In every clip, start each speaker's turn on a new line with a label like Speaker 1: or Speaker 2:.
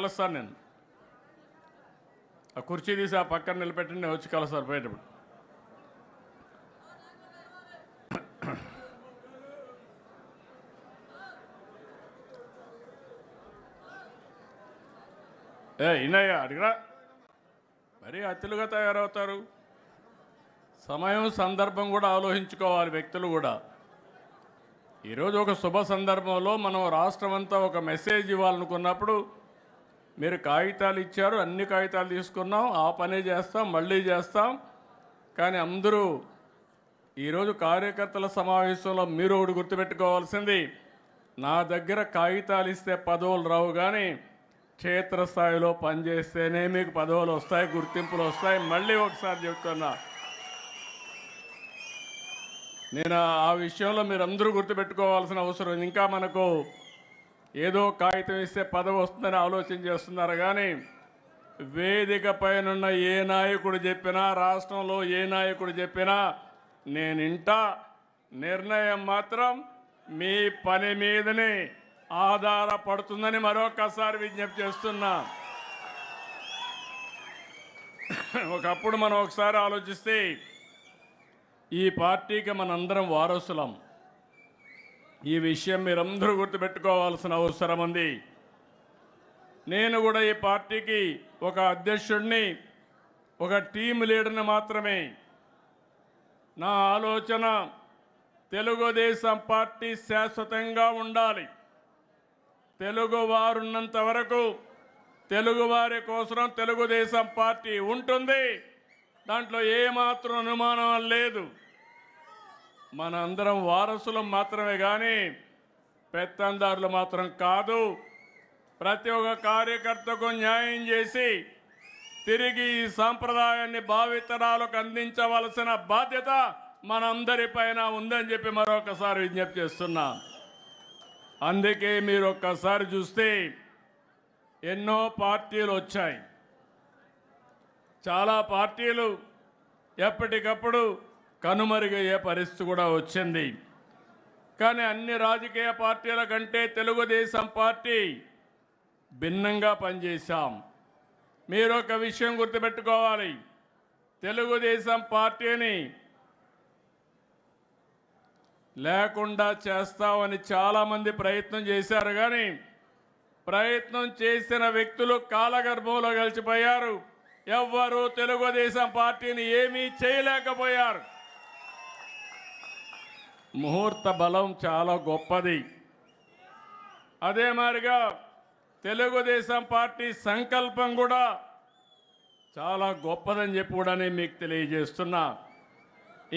Speaker 1: కలుస్తాను నేను. ఆ కుర్చీ తీసి ఆ పక్కన నిలబెట్టి నేను వచ్చి కలుస్తాను బయటప్పుడు. ఇన్నయ్య అడిగిరా, మరీ అతిలుగా తయారవుతారు. సమయం సందర్భం కూడా ఆలోచించుకోవాలి వ్యక్తులు కూడా. ఈరోజు ఒక శుభ సందర్భంలో మనం రాష్ట్రం అంతా ఒక మెసేజ్ ఇవ్వాలనుకున్నప్పుడు మీరు కాగితాలు ఇచ్చారు, అన్ని కాగితాలు తీసుకున్నాం, ఆ పనే చేస్తాం, మళ్ళీ చేస్తాం. కానీ అందరూ ఈరోజు కార్యకర్తల సమావేశంలో మీరు ఒకటి గుర్తుపెట్టుకోవాల్సింది, నా దగ్గర కాగితాలు ఇస్తే పదవులు రావు, కానీ క్షేత్రస్థాయిలో పనిచేస్తేనే మీకు పదవులు వస్తాయి, గుర్తింపులు వస్తాయి. మళ్ళీ ఒకసారి చెప్తున్నా, నేను ఆ విషయంలో మీరు అందరూ గుర్తుపెట్టుకోవాల్సిన అవసరం. ఇంకా మనకు ఏదో కాగితం ఇస్తే పదవి వస్తుందని ఆలోచన చేస్తున్నారు, కానీ వేదిక పైనున్న ఏ నాయకుడు చెప్పినా, రాష్ట్రంలో ఏ నాయకుడు చెప్పినా నేనింటా. నిర్ణయం మాత్రం మీ పని మీదనే ఆధారపడుతుందని మరొకసారి విజ్ఞప్తి చేస్తున్నా. ఒకప్పుడు మనం ఒకసారి ఆలోచిస్తే ఈ పార్టీకి మనందరం వారసులం. ఈ విషయం మీరందరూ గుర్తుపెట్టుకోవాల్సిన అవసరం ఉంది. నేను కూడా ఈ పార్టీకి ఒక అధ్యక్షుడిని, ఒక టీం లీడర్ని మాత్రమే. నా ఆలోచన తెలుగుదేశం పార్టీ శాశ్వతంగా ఉండాలి. తెలుగువారున్నంత వరకు తెలుగువారి కోసం తెలుగుదేశం పార్టీ ఉంటుంది. దాంట్లో ఏమాత్రం అనుమానం లేదు. మనందరం వారసులం మాత్రమే, కానీ పెత్తందారులు మాత్రం కాదు. ప్రతి ఒక్క కార్యకర్తకు న్యాయం చేసి తిరిగి ఈ సాంప్రదాయాన్ని భావితరాలకు అందించవలసిన బాధ్యత మనందరిపైన ఉందని చెప్పి మరొకసారి విజ్ఞప్తి చేస్తున్నా. అందుకే మీరు ఒక్కసారి చూస్తే ఎన్నో పార్టీలు వచ్చాయి. చాలా పార్టీలు ఎప్పటికప్పుడు కనుమరుగయ్యే పరిస్థితి కూడా వచ్చింది. కానీ అన్ని రాజకీయ పార్టీల కంటే తెలుగుదేశం పార్టీ భిన్నంగా పనిచేశాం. మీరు ఒక విషయం గుర్తుపెట్టుకోవాలి, తెలుగుదేశం పార్టీని లేకుండా చేస్తామని చాలామంది ప్రయత్నం చేశారు, కానీ ప్రయత్నం చేసిన వ్యక్తులు కాలగర్భంలో కలిసిపోయారు. ఎవ్వరూ తెలుగుదేశం పార్టీని ఏమీ చేయలేకపోయారు. ముహూర్త బలం చాలా గొప్పది. అదే మాదిరిగా తెలుగుదేశం పార్టీ సంకల్పం కూడా చాలా గొప్పదని చెప్పి కూడా నేను మీకు తెలియజేస్తున్నా.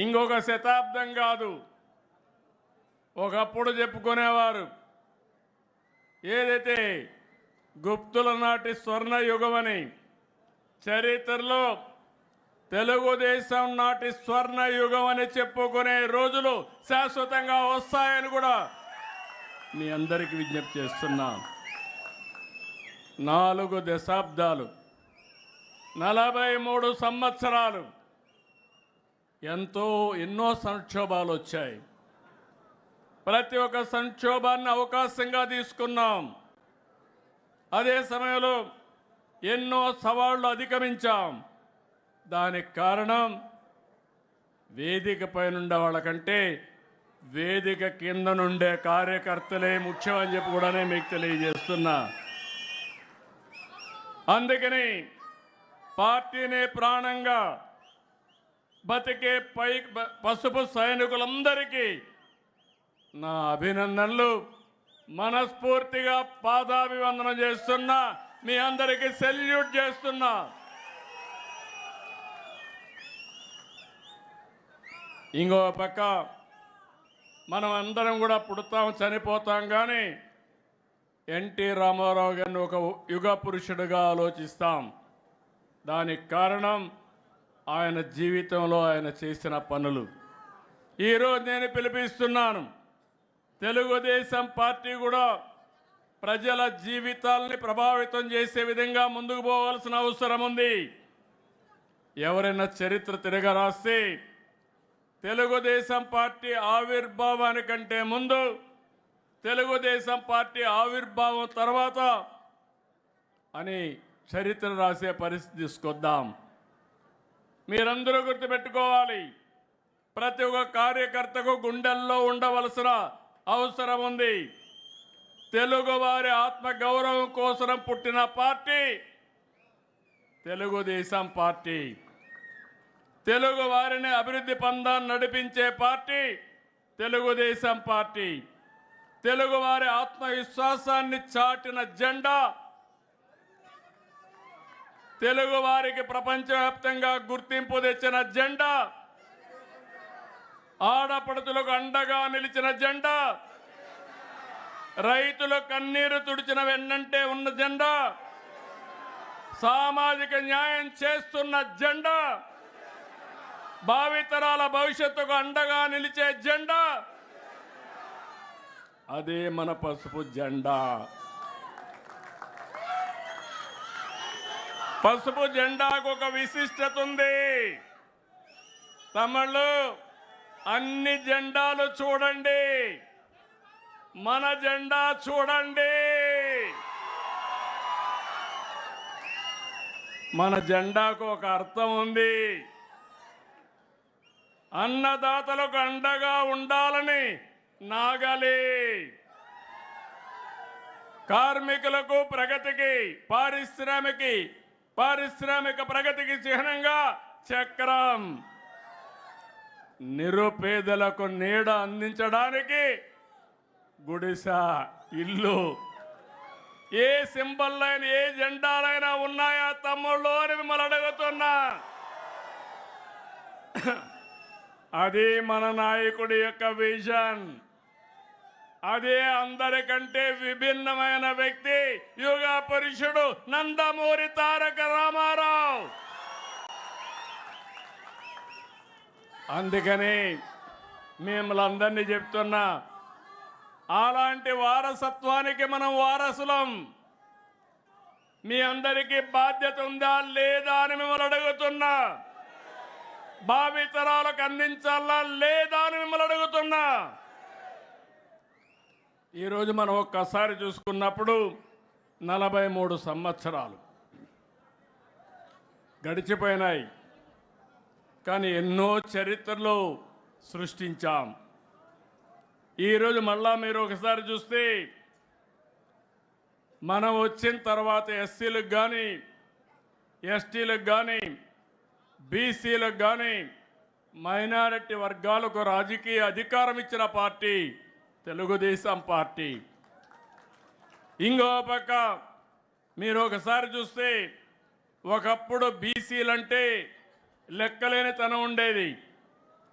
Speaker 1: ఇంకొక శతాబ్దం కాదు, ఒకప్పుడు చెప్పుకునేవారు ఏదైతే గుప్తుల నాటి స్వర్ణ యుగమని, చరిత్రలో తెలుగుదేశం నాటి స్వర్ణ యుగం అని చెప్పుకునే రోజులు శాశ్వతంగా వస్తాయని కూడా మీ అందరికీ విజ్ఞప్తి చేస్తున్నా. 4 దశాబ్దాలు, 43 సంవత్సరాలు, ఎన్నో సంక్షోభాలు వచ్చాయి. ప్రతి ఒక్క సంక్షోభాన్ని అవకాశంగా తీసుకున్నాం. అదే సమయంలో ఎన్నో సవాళ్లు అధిగమించాం. దానికి కారణం వేదిక పైనుండే వాళ్ళకంటే వేదిక కింద నుండే కార్యకర్తలే ముఖ్యం అని చెప్పి కూడా మీకు తెలియజేస్తున్నా. అందుకని పార్టీని ప్రాణంగా బతికే పసుపు సైనికులందరికీ నా అభినందనలు. మనస్ఫూర్తిగా పాదాభివందనం చేస్తున్నా. మీ అందరికీ సెల్యూట్ చేస్తున్నా. ఇంకో పక్క మనం అందరం కూడా పుడతాం, చనిపోతాం, కానీ ఎన్టీ రామారావు గారిని ఒక యుగ పురుషుడిగా ఆలోచిస్తాం. దానికి కారణం ఆయన జీవితంలో ఆయన చేసిన పనులు. ఈరోజు నేను పిలిపిస్తున్నాను, తెలుగుదేశం పార్టీ కూడా ప్రజల జీవితాలని ప్రభావితం చేసే విధంగా ముందుకు పోవాల్సిన అవసరం ఉంది. ఎవరైనా చరిత్ర తిరగరాస్తే తెలుగుదేశం పార్టీ ఆవిర్భావానికంటే ముందు, తెలుగుదేశం పార్టీ ఆవిర్భావం తర్వాత అని చరిత్ర రాసే పరిస్థితి తీసుకొద్దాం. మీరందరూ గుర్తుపెట్టుకోవాలి, ప్రతి ఒక్క కార్యకర్తకు గుండెల్లో ఉండవలసిన అవసరం ఉంది. తెలుగువారి ఆత్మగౌరవం కోసం పుట్టిన పార్టీ తెలుగుదేశం పార్టీ. తెలుగు వారిని అభివృద్ధి పందాన్ని నడిపించే పార్టీ తెలుగుదేశం పార్టీ. తెలుగువారి ఆత్మవిశ్వాసాన్ని చాటిన జెండా, తెలుగు వారికి ప్రపంచవ్యాప్తంగా గుర్తింపు తెచ్చిన జెండా, ఆడపడుతులకు అండగా నిలిచిన జెండా, రైతుల కన్నీరు తుడిచిన వెన్నంటే ఉన్న జెండా, సామాజిక న్యాయం చేస్తున్న జెండా, భావితరాల భవిష్యత్తుకు అండగా నిలిచే జెండా, అదే మన పసుపు జెండా. పసుపు జెండాకు ఒక విశిష్టత ఉంది. తమిళు అన్ని జెండాలు చూడండి, మన జెండా చూడండి. మన జెండాకు ఒక అర్థం ఉంది. అన్నదాతలకు అండగా ఉండాలని నాగలి, కార్మికులకు ప్రగతికి, పారిశ్రామిక ప్రగతికి చిహ్నంగా చక్రం, నిరుపేదలకు నీడ అందించడానికి గుడిస, ఇల్లు. ఏ సింబల్లైనా ఏ జెండాలైనా ఉన్నాయా తమ్ముళ్ళు అని మిమ్మల్ని అడుగుతున్నా. అది మన నాయకుడి యొక్క విజన్. అదే అందరికంటే విభిన్నమైన వ్యక్తి యుగ పురుషుడు నందమూరి తారక రామారావు. అందుకని మిమ్మల్ని అందరినీ చెప్తున్నా, అలాంటి వారసత్వానికి మనం వారసులం. మీ అందరికీ బాధ్యత ఉందా లేదా అని మిమ్మల్ని అడుగుతున్నా. భావితరాలకు అందించాలా లేదా అని మిమ్మల్ని అడుగుతున్నా. ఈరోజు మనం ఒక్కసారి చూసుకున్నప్పుడు 43 సంవత్సరాలు గడిచిపోయినాయి, కానీ ఎన్నో చరిత్రలు సృష్టించాం. ఈరోజు మళ్ళా మీరు ఒకసారి చూస్తే మనం వచ్చిన తర్వాత ఎస్సీలకు కానీ, ఎస్టీలకు కానీ, బీసీలకు కానీ, మైనారిటీ వర్గాలకు రాజకీయ అధికారం ఇచ్చిన పార్టీ తెలుగుదేశం పార్టీ. ఇంకో పక్క మీరు ఒకసారి చూస్తే ఒకప్పుడు బీసీలంటే లెక్కలేనితనం ఉండేది,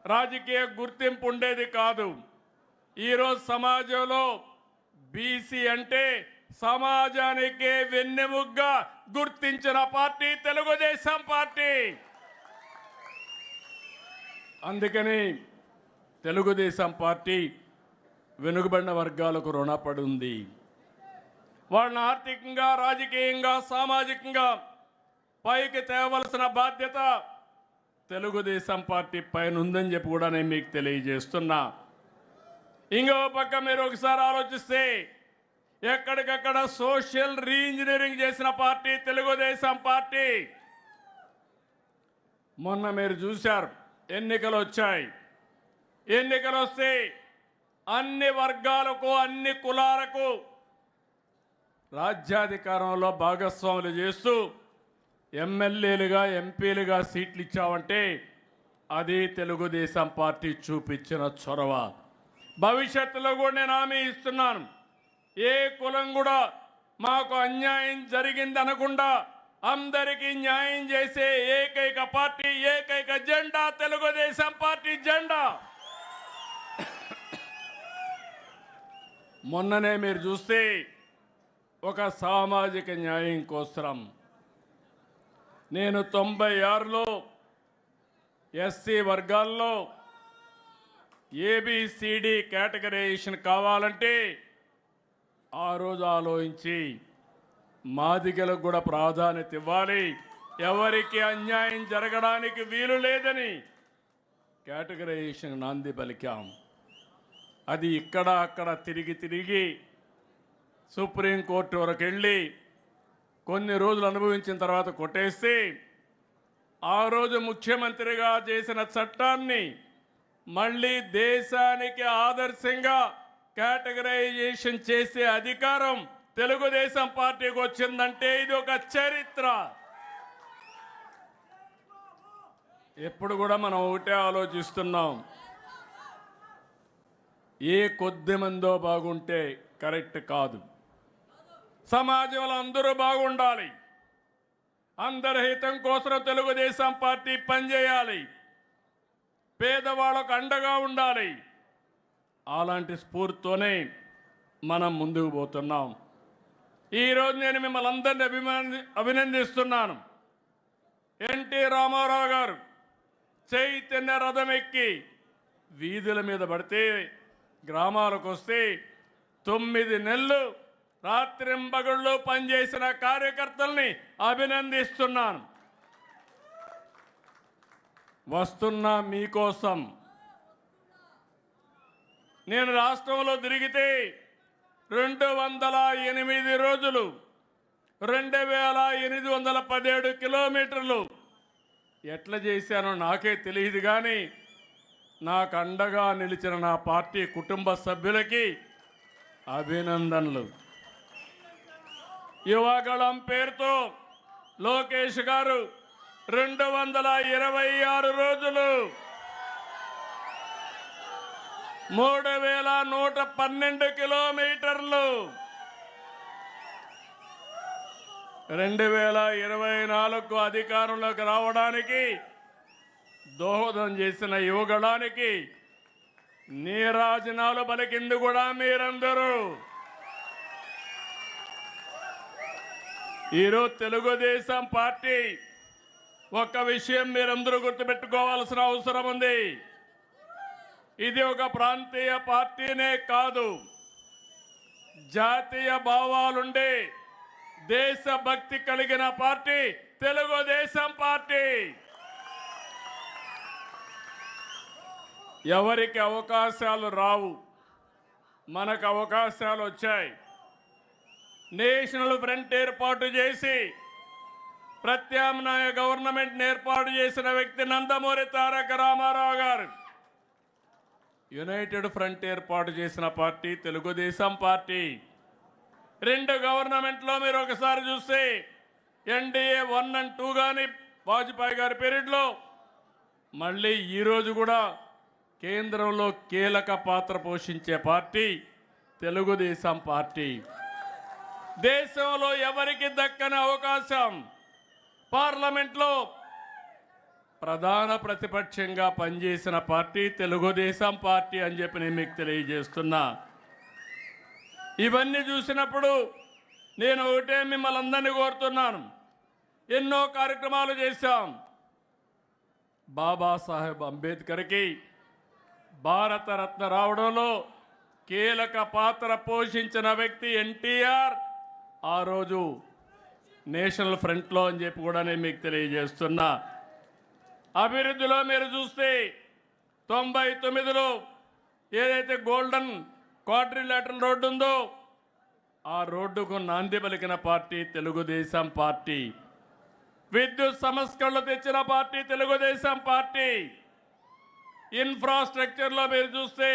Speaker 1: రాజకీయ గుర్తింపు ఉండేది కాదు. ఈరోజు సమాజంలో బీసీ అంటే సమాజానికే వెన్నెముగ్గా గుర్తించిన పార్టీ తెలుగుదేశం పార్టీ. అందుకని తెలుగుదేశం పార్టీ వెనుకబడిన వర్గాలకు రుణపడి ఉంది. వాళ్ళని ఆర్థికంగా, రాజకీయంగా, సామాజికంగా పైకి తేవలసిన బాధ్యత తెలుగుదేశం పార్టీ పైన ఉందని చెప్పి కూడా నేను మీకు తెలియజేస్తున్నా. ఇంకో పక్క మీరు ఒకసారి ఆలోచిస్తే ఎక్కడికక్కడ సోషల్ రీఇంజనీరింగ్ చేసిన పార్టీ తెలుగుదేశం పార్టీ. మొన్న మీరు చూశారు, ఎన్నికలు వచ్చాయి. ఎన్నికలు వస్తే అన్ని వర్గాలకు, అన్ని కులాలకు రాజ్యాధికారంలో భాగస్వాములు చేస్తూ ఎమ్మెల్యేలుగా, ఎంపీలుగా సీట్లు ఇచ్చామంటే అది తెలుగుదేశం పార్టీ చూపించిన చొరవ. భవిష్యత్తులో కూడా నేను హామీ ఇస్తున్నాను, ఏ కులం కూడా మాకు అన్యాయం జరిగింది అనకుండా అందరికీ న్యాయం చేసే ఏకైక పార్టీ, ఏకైక జెండా తెలుగుదేశం పార్టీ జెండా. మొన్ననే మీరు చూస్తే ఒక సామాజిక న్యాయం కోసం నేను 96లో ఎస్సీ వర్గాల్లో ఏబిసిడి కేటగరైజేషన్ కావాలంటే ఆ రోజు ఆలోచించి మాదిగలకు కూడా ప్రాధాన్యత ఇవ్వాలి, ఎవరికి అన్యాయం జరగడానికి వీలు లేదని కేటగరైజేషన్ నాంది పలికాం. అది ఇక్కడ అక్కడ తిరిగి సుప్రీంకోర్టు వరకు వెళ్ళి కొన్ని రోజులు అనుభవించిన తర్వాత కొట్టేస్తే ఆ రోజు ముఖ్యమంత్రిగా చేసిన చట్టాన్ని మళ్ళీ దేశానికి ఆదర్శంగా కేటగరైజేషన్ చేసే అధికారం తెలుగుదేశం పార్టీకి వచ్చిందంటే ఇది ఒక చరిత్ర. ఎప్పుడు కూడా మనం ఒకటే ఆలోచిస్తున్నాం, ఏ కొద్ది మందో బాగుంటే కరెక్ట్ కాదు. సమాజంలో అందరూ బాగుండాలి. అందరి హితం కోసం తెలుగుదేశం పార్టీ పనిచేయాలి. పేదవాళ్ళకు అండగా ఉండాలి. అలాంటి స్ఫూర్తితోనే మనం ముందుకు పోతున్నాం. ఈరోజు నేను మిమ్మల్ని అందరినీ అభినందిస్తున్నాను. ఎన్టీ రామారావు గారు చైతన్య రథం ఎక్కి వీధుల మీద పడితే గ్రామాలకు వస్తే 9 నెలలు రాత్రింబగళ్ళు పనిచేసిన కార్యకర్తల్ని అభినందిస్తున్నాను. వస్తున్నా మీకోసం. నేను రాష్ట్రంలో తిరిగితే 208 రోజులు 2817 కిలోమీటర్లు ఎట్లా చేశానో నాకే తెలియదు. కానీ నాకు అండగా నిలిచిన నా పార్టీ కుటుంబ సభ్యులకి అభినందనలు. యువగళం పేరుతో లోకేష్ గారు 226 రోజులు 3112 కిలోమీటర్లు 2024 అధికారంలోకి రావడానికి దోహదం చేసిన యువగళానికి నీరాజనాలు పలికింది కూడా మీరందరూ. ఈరోజు తెలుగుదేశం పార్టీ ఒక్క విషయం మీరందరూ గుర్తుపెట్టుకోవాల్సిన అవసరం ఉంది. ఇది ఒక ప్రాంతీయ పార్టీనే కాదు, జాతీయ భావాలుండే దేశభక్తి కలిగిన పార్టీ తెలుగుదేశం పార్టీ. ఎవరికి అవకాశాలు రావు, మనకు అవకాశాలు వచ్చాయి. నేషనల్ ఫ్రంట్ ఏర్పాటు చేసి ప్రత్యామ్నాయ గవర్నమెంట్ ఏర్పాటు చేసిన వ్యక్తి నందమూరి తారక రామారావు గారు. యునైటెడ్ ఫ్రంట్ ఏర్పాటు చేసిన పార్టీ తెలుగుదేశం పార్టీ. 2 గవర్నమెంట్లో మీరు ఒకసారి చూస్తే ఎన్డీఏ 1 and 2 కానీ వాజ్పేయి గారి పీరియడ్లో, మళ్ళీ ఈరోజు కూడా కేంద్రంలో కీలక పాత్ర పోషించే పార్టీ తెలుగుదేశం పార్టీ. దేశంలో ఎవరికి దక్కని అవకాశం పార్లమెంట్లో ప్రధాన ప్రతిపక్షంగా పనిచేసిన పార్టీ తెలుగుదేశం పార్టీ అని చెప్పి నేను మీకు తెలియజేస్తున్నా. ఇవన్నీ చూసినప్పుడు నేను ఒకటే మిమ్మల్ని అందరినీ కోరుతున్నాను. ఎన్నో కార్యక్రమాలు చేశాం. బాబాసాహెబ్ అంబేద్కర్కి భారతరత్న రావడంలో కీలక పాత్ర పోషించిన వ్యక్తి ఎన్టీఆర్. ఆ రోజు నేషనల్ ఫ్రంట్లో అని చెప్పి కూడా నేను మీకు తెలియజేస్తున్నా. అభివృద్ధిలో మీరు చూస్తే 99లో ఏదైతే గోల్డెన్ క్వాడ్రిలేటరల్ రోడ్డు ఉందో ఆ రోడ్డుకు నాంది పలికిన పార్టీ తెలుగుదేశం పార్టీ. విద్యుత్ సంస్కరణలు తెచ్చిన పార్టీ తెలుగుదేశం పార్టీ. ఇన్ఫ్రాస్ట్రక్చర్లో మీరు చూస్తే